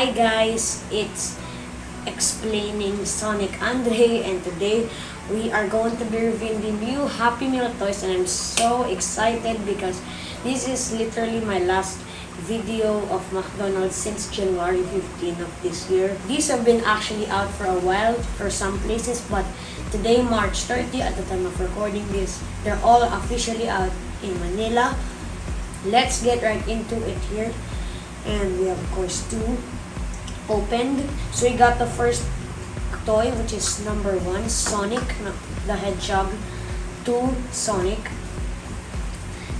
Hi guys, it's Explaining Sonic Andre, and today we are going to be reviewing the new Happy Meal toys, and I'm so excited because this is literally my last video of McDonald's since January 15 of this year. These have been actually out for a while for some places, but today, March 30, at the time of recording this, they're all officially out in Manila. Let's get right into it here. And we have, of course, two opened. So we got the first toy, which is number 1, Sonic the Hedgehog 2 Sonic.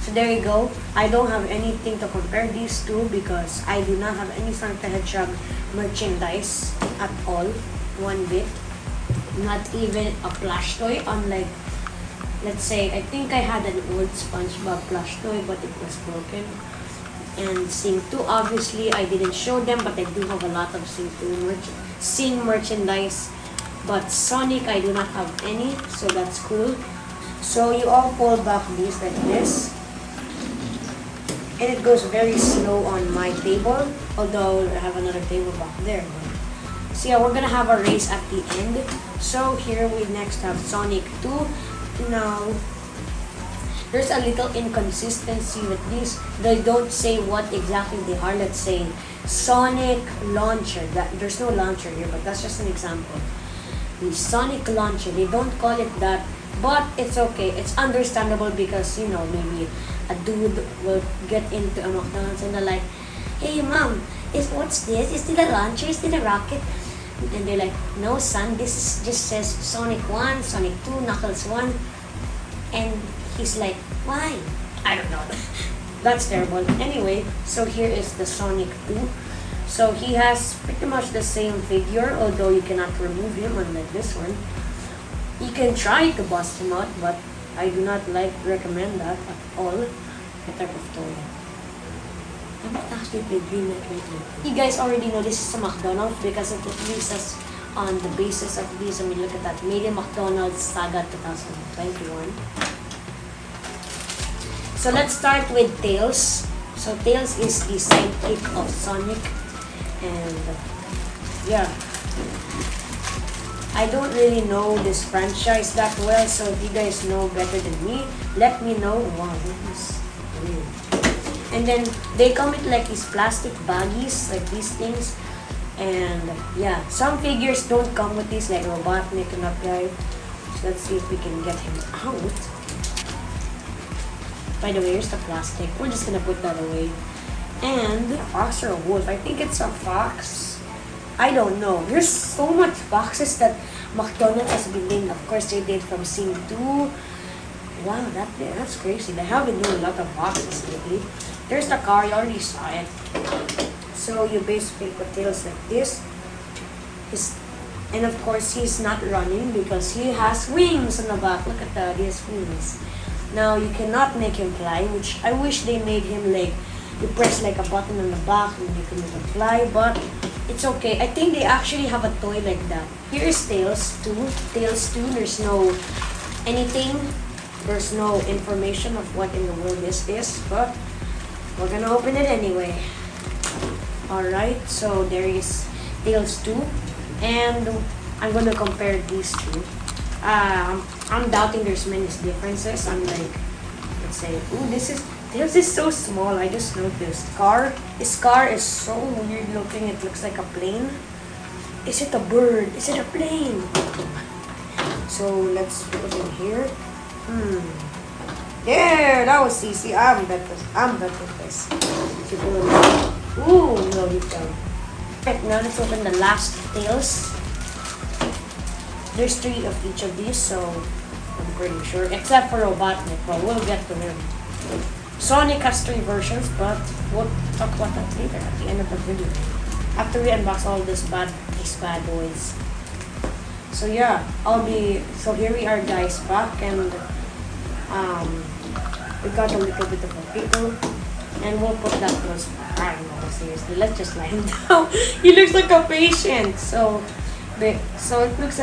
So there you go. I don't have anything to compare these two because I do not have any Sonic the Hedgehog merchandise at all, one bit. Not even a plush toy, unlike, let's say, I think I had an old SpongeBob plush toy, but it was broken. And Sing 2, obviously, I didn't show them, but I do have a lot of Sing merchandise. But Sonic, I do not have any, so that's cool. So you all pull back these like this. And it goes very slow on my table, although I have another table back there. So yeah, we're gonna have a race at the end. So here we next have Sonic 2. Now, there's a little inconsistency with these. They don't say what exactly they are. Let's say Sonic Launcher. There's no launcher here, but that's just an example. The Sonic Launcher, they don't call it that, but it's okay. It's understandable because, you know, maybe a dude will get into a McDonald's and they're like, "Hey mom, what's this? Is it a launcher? Is it a rocket?" And they're like, "No son, this just says Sonic 1, Sonic 2, Knuckles 1. And he's like, "Why?" I don't know. That's terrible. Anyway, so here is the Sonic 2. So he has pretty much the same figure, although you cannot remove him unlike this one. You can try to bust him out, but I do not recommend that at all. That type of toy. I might actually play Green Knight later. You guys already know this is a McDonald's because it releases on the basis of these. I mean, look at that. Made in McDonald's Saga 2021. So let's start with Tails. So Tails is the sidekick of Sonic. And yeah, I don't really know this franchise that well, so if you guys know better than me, let me know. Wow, this is weird. And then they come with like these plastic baggies, like these things. And yeah, some figures don't come with these, like Robotnik and that guy. So let's see if we can get him out. By the way, here's the plastic. We're just gonna put that away. And a fox or a wolf? I think it's a fox. I don't know. There's so much boxes that McDonald's has been doing. Of course, they did from Sing 2. Wow, that's crazy. They have been doing a lot of boxes lately. There's the car. You already saw it. So you basically put Tails like this. And of course, he's not running because he has wings on the back. Look at that. He has wings. Now, you cannot make him fly, which I wish they made him like, you press like a button on the back and you can make him fly, but it's okay. I think they actually have a toy like that. Here is Tails 2. Tails 2, there's no anything. There's no information of what in the world this is, but we're gonna open it anyway. Alright, so there is Tails 2, and I'm gonna compare these two. I'm doubting there's many differences. I'm like, let's say, ooh, Tails is so small. I just noticed. His car is so weird looking. It looks like a plane. Is it a bird? Is it a plane? So let's put it in here. There, that was easy. I'm better with this. Ooh, no, you don't. Right, now let's open the last Tails. There's 3 of each of these, so I'm pretty sure. Except for Robotnik, but we'll get to him. Sonic has 3 versions, but we'll talk about that later at the end of the video. After we unbox all these bad boys. So yeah, so here we are guys, back, and we got a little bit of a pickle. And we'll put that close back. I don't know, seriously, let's just lie him down. He looks like a patient, so it looks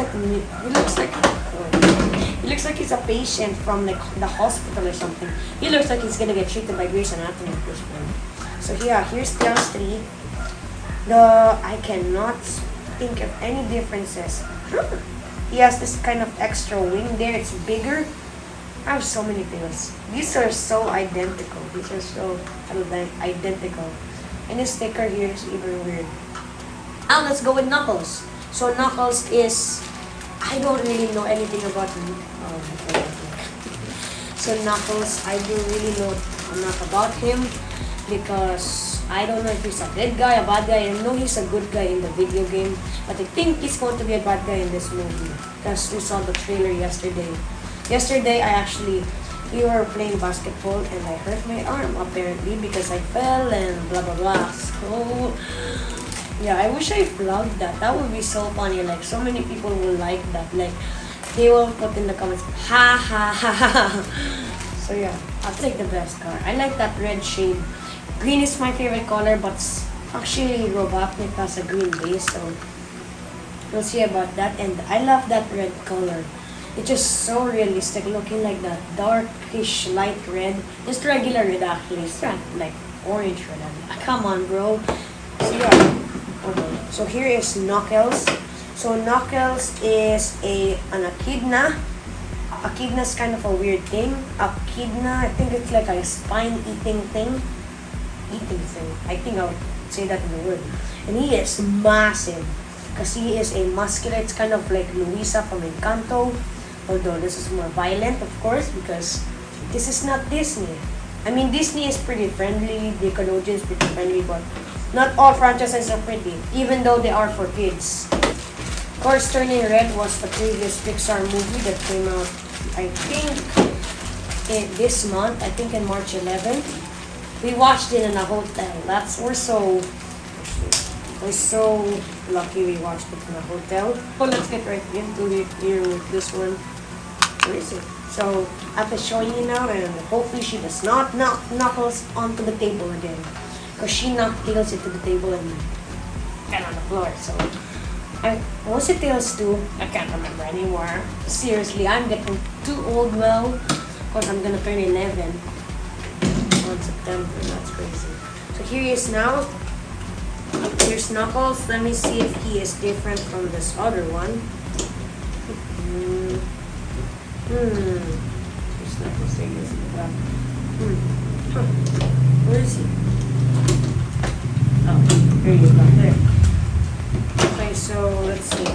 like he's a patient from like the hospital or something. He looks like he's gonna get treated by Grey's Anatomy at this point. So yeah, here's Tails 3. I cannot think of any differences. He has this kind of extra wing there. It's bigger. I have so many tails. These are so identical. These are so identical. And the sticker here is even weird. Now let's go with Knuckles. So Knuckles is, I don't really know anything about him. So Knuckles, I don't really know enough about him because I don't know if he's a good guy, a bad guy. I know he's a good guy in the video game, but I think he's going to be a bad guy in this movie because we saw the trailer yesterday. Yesterday, we were playing basketball and I hurt my arm apparently because I fell and blah blah blah. So yeah, I wish I vlogged that. That would be so funny. Like so many people will like that. Like they will put in the comments, ha ha ha ha. So yeah, I'll take the best car. I like that red shade. Green is my favorite color, but actually Robotnik has a green base, so we'll see about that. And I love that red color. It's just so realistic, looking like that darkish light red. Just regular red actually. It's not like orange red. Come on, bro. So yeah. Okay. So here is Knuckles. So Knuckles is an echidna. Echidna is kind of a weird thing. Echidna, I think it's like a spine-eating thing. I think I would say that in the word. And he is massive because he is a muscular. It's kind of like Luisa from Encanto. Although this is more violent, of course, because this is not Disney. I mean, Disney is pretty friendly, Nickelodeon is pretty friendly, but not all franchises are pretty, even though they are for kids. Of course, Turning Red was the previous Pixar movie that came out, I think, this month, I think in March 11th. We watched it in a hotel. We're so lucky we watched it in a hotel. So let's get right into it here with this one. Where is it? So I have to show you now, and hopefully she does not knock Knuckles onto the table again, because she knocked Tails into the table and on the floor. So was it Tails too? I can't remember anymore. Seriously, I'm getting too old now, because I'm gonna turn 11 on September. That's crazy. So here he is now. Here's Knuckles. Let me see if he is different from this other one. Here's Knuckles. There he is. Where is he? Oh, there he is back there. Okay, so let's see.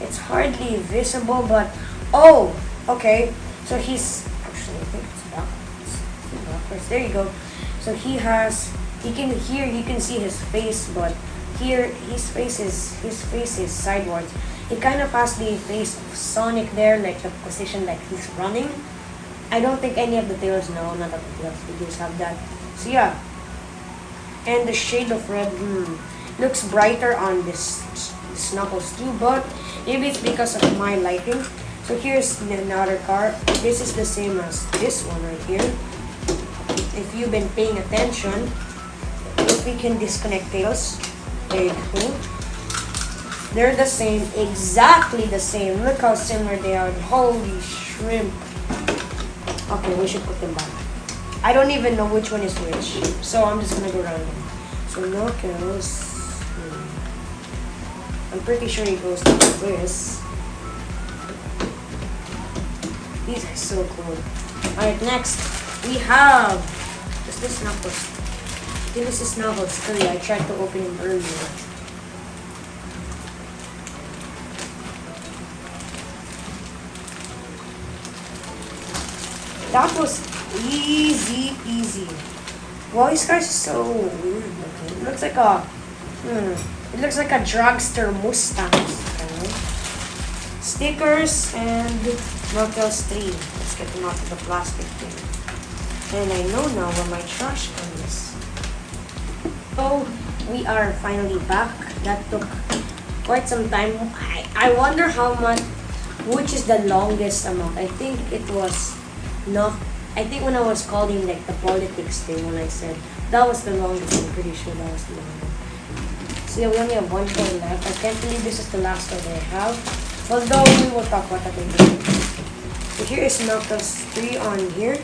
It's hardly visible, but oh, okay. So he's actually, I think it's backwards. There you go. So you can see his face, but here his face is sideways. He kind of has the face of Sonic there, like the position like he's running. I don't think any of the tails, no, none of the tails videos have that. So yeah. And the shade of red looks brighter on this Knuckles too, but maybe it's because of my lighting. So here's another car. This is the same as this one right here. If you've been paying attention, if we can disconnect tails, there you go. They're the same, exactly the same. Look how similar they are. Holy shrimp. Okay, we should put them back. I don't even know which one is which, so I'm just gonna go random. So Knuckles, I'm pretty sure he goes like this. These are so cool. Alright, next we have this Knuckles. This is Knuckles. Sorry, I tried to open him earlier. That was easy. Wow, this guy's so weird looking. It looks like a dragster Mustang. Okay. Stickers and Knuckles 3. Let's get them out of the plastic thing. And I know now where my trash can is. So we are finally back. That took quite some time. I wonder how much, which is the longest amount. I think it was not. I think when I was calling like the politics thing, when I said that was the longest, I'm pretty sure that was the longest. So yeah, we only have one toy left. I can't believe this is the last toy that I have. Although we will talk about that later. So here is Knuckles 3 on here.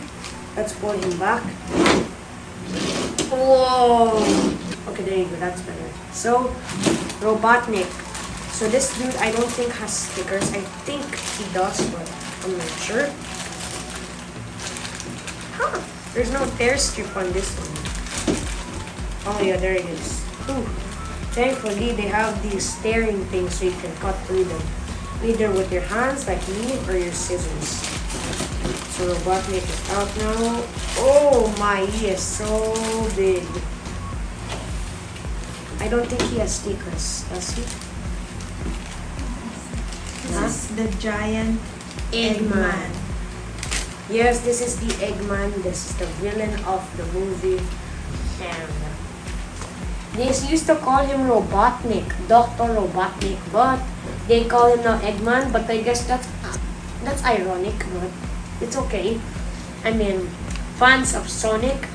Let's pull him back. Whoa! Okay, there you go. That's better. So, Robotnik. So this dude, I don't think has stickers. I think he does, but I'm not sure. Huh? There's no tear strip on this one. Oh yeah, there it is. Ooh. Thankfully, they have these tearing things so you can cut through them. Either with your hands like me or your scissors. So Robotnik is out now. Oh my, he is so big. I don't think he has stickers, does he? This is the giant Eggman. Yes, this is the Eggman. This is the villain of the movie. And they used to call him Robotnik, Dr. Robotnik, but they call him now Eggman. But I guess that's ironic, but it's okay. I mean, fans of Sonic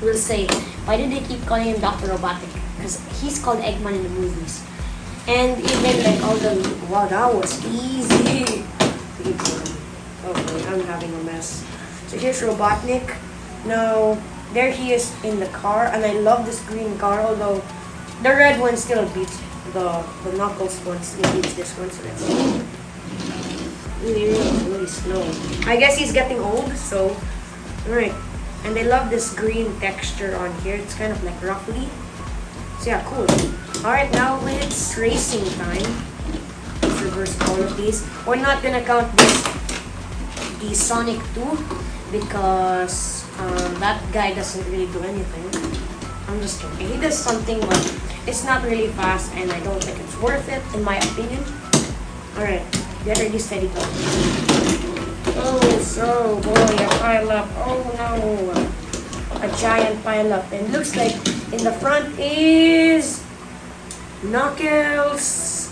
will say, why did they keep calling him Dr. Robotnik? Because he's called Eggman in the movies. And even like all the, wow, that was easy. Okay, I'm having a mess. So here's Robotnik. Now, there he is in the car, and I love this green car, although the red one still beats the Knuckles one, still beats this one, so that's really slow. I guess he's getting old, so, alright. And I love this green texture on here, it's kind of like ruffly. So yeah, cool. Alright, now it's racing time. Let's reverse all of these. We're not gonna count the Sonic 2 because that guy doesn't really do anything. I'm just kidding. He does something, but it's not really fast and I don't think it's worth it, in my opinion. Alright, get ready, steady, go. Oh, so boy, a pile up. Oh no. A giant pile up. And looks like in the front is Knuckles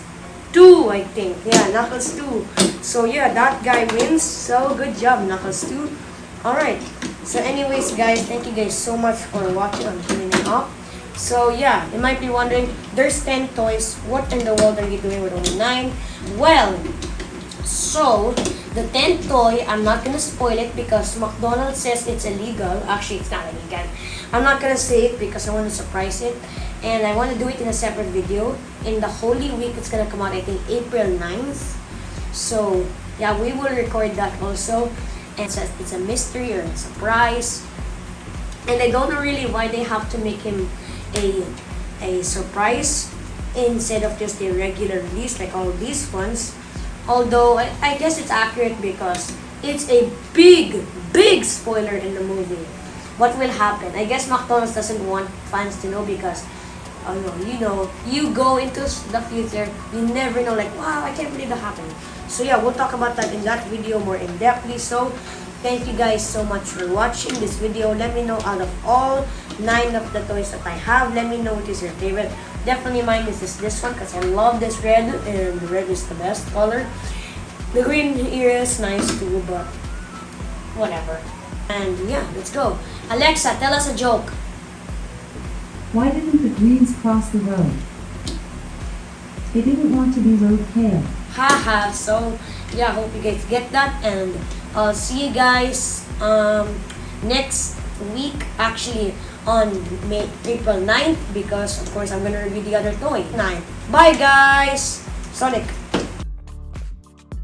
2, I think. Yeah, Knuckles 2. So yeah, that guy wins. So good job, Knuckles 2. Alright. So anyways, guys, thank you guys so much for watching and tuning in up. So yeah, you might be wondering, there's 10 toys. What in the world are you doing with only 9? Well, so the 10th toy, I'm not gonna spoil it because McDonald's says it's illegal. Actually, it's not illegal. I'm not gonna say it because I want to surprise it. And I want to do it in a separate video. In the Holy Week, it's gonna come out, I think, April 9th. So yeah, we will record that also. And it's a mystery or a surprise. And I don't know really why they have to make him a surprise instead of just a regular release like all these ones. Although I guess it's accurate because it's a big spoiler in the movie. What will happen? I guess McDonald's doesn't want fans to know because, oh no, you go into the future, you never know, like, wow, I can't believe that happened. So yeah, we'll talk about that in that video more in depthly. So thank you guys so much for watching this video. Let me know out of all 9 of the toys that I have, let me know what is your favorite. Definitely mine is this one because I love this red, and the red is the best color. The green here is nice too, but whatever. And yeah, let's go. Alexa, tell us a joke. Why didn't the Greens cross the road? They didn't want to be roadkill. Haha, so yeah, hope you guys get that, and I'll see you guys next week, actually on April 9th, because of course I'm gonna review the other toy. 9. Bye guys! Sonic.